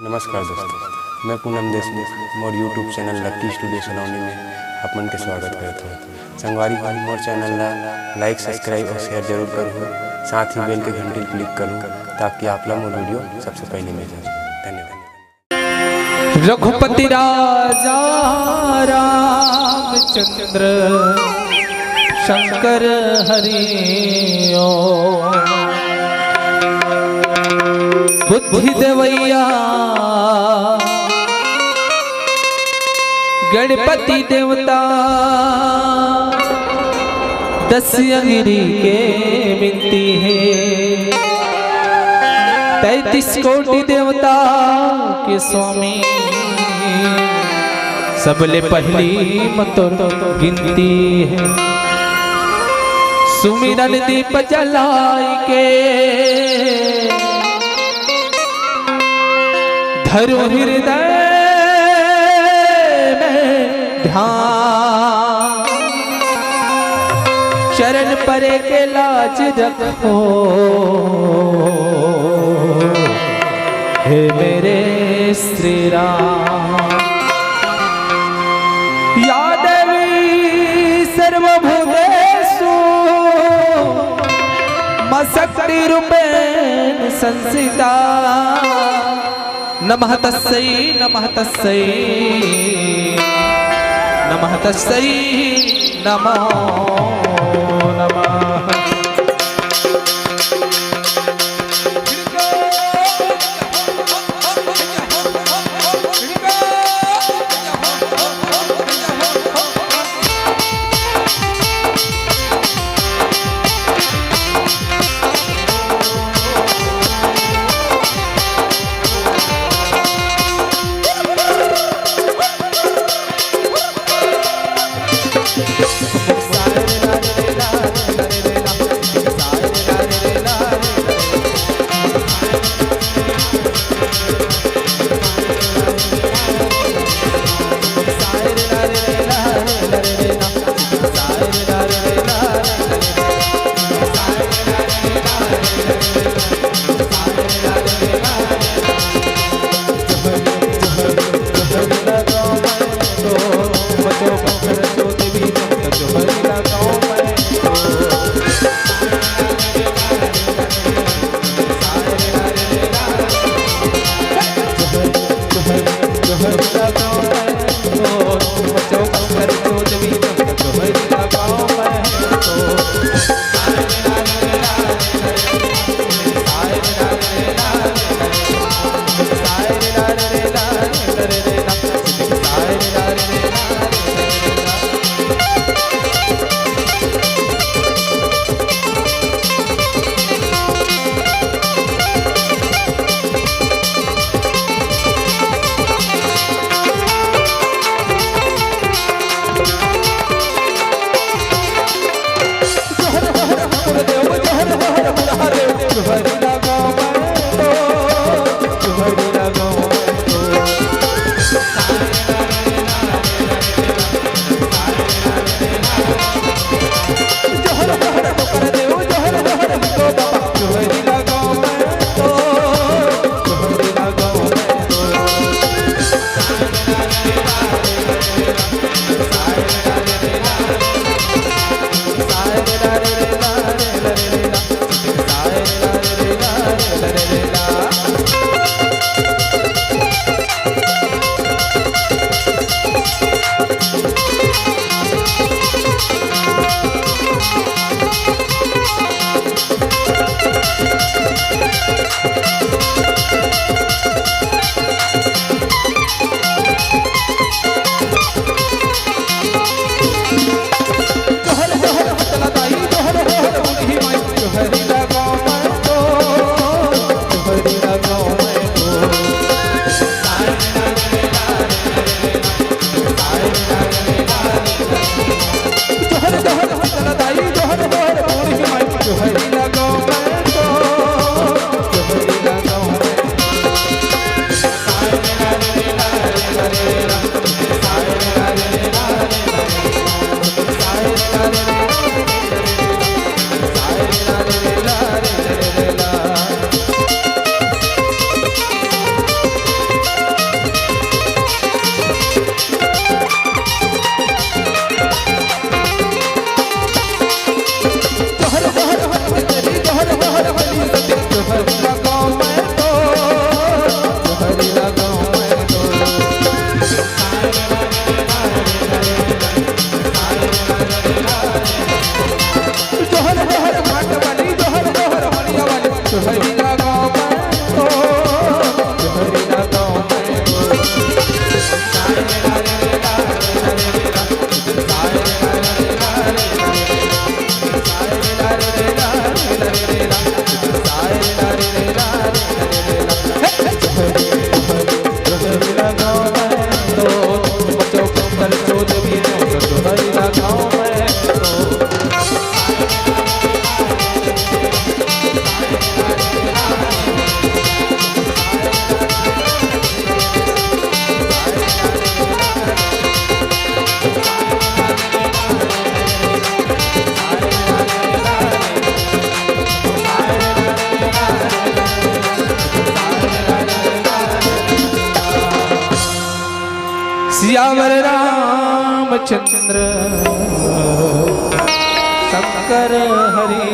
नमस्कार दोस्तों, मैं पूनम देशमुख मोर यूट्यूब चैनल लक्की स्टूडियो सलौनी में आपमन के स्वागत करता हूँ। संगवारी भाई मोर चैनल ला लाइक सब्सक्राइब और शेयर जरूर करूँ, साथ ही बेल के घंटी क्लिक करूँ ताकि आप ला मोर वीडियो सबसे पहले मिल जाए। धन्यवाद। रघुपति राजा रामचंद्र शंकर हरि ओम। बुद्धि देवैया गणपति देवता दस्यगिरी के विनती है। 33 कोटि देवता के स्वामी सबले पहली मतोर गिनती है। सुमिरन दीप जलाई के धरो हृदय में ध्यान, शरण परे के लाज रखो हे मेरे श्री राम। या देवी सर्वभूतेषु मशक्ति रूपेण संस्थिता। नमः तस्यै नमः तस्यै नमः तस्यै नमो नमः। हरि लगाओ मैं तो हरि लगाओ मैं सियावर रामचंद्र शंकर हरि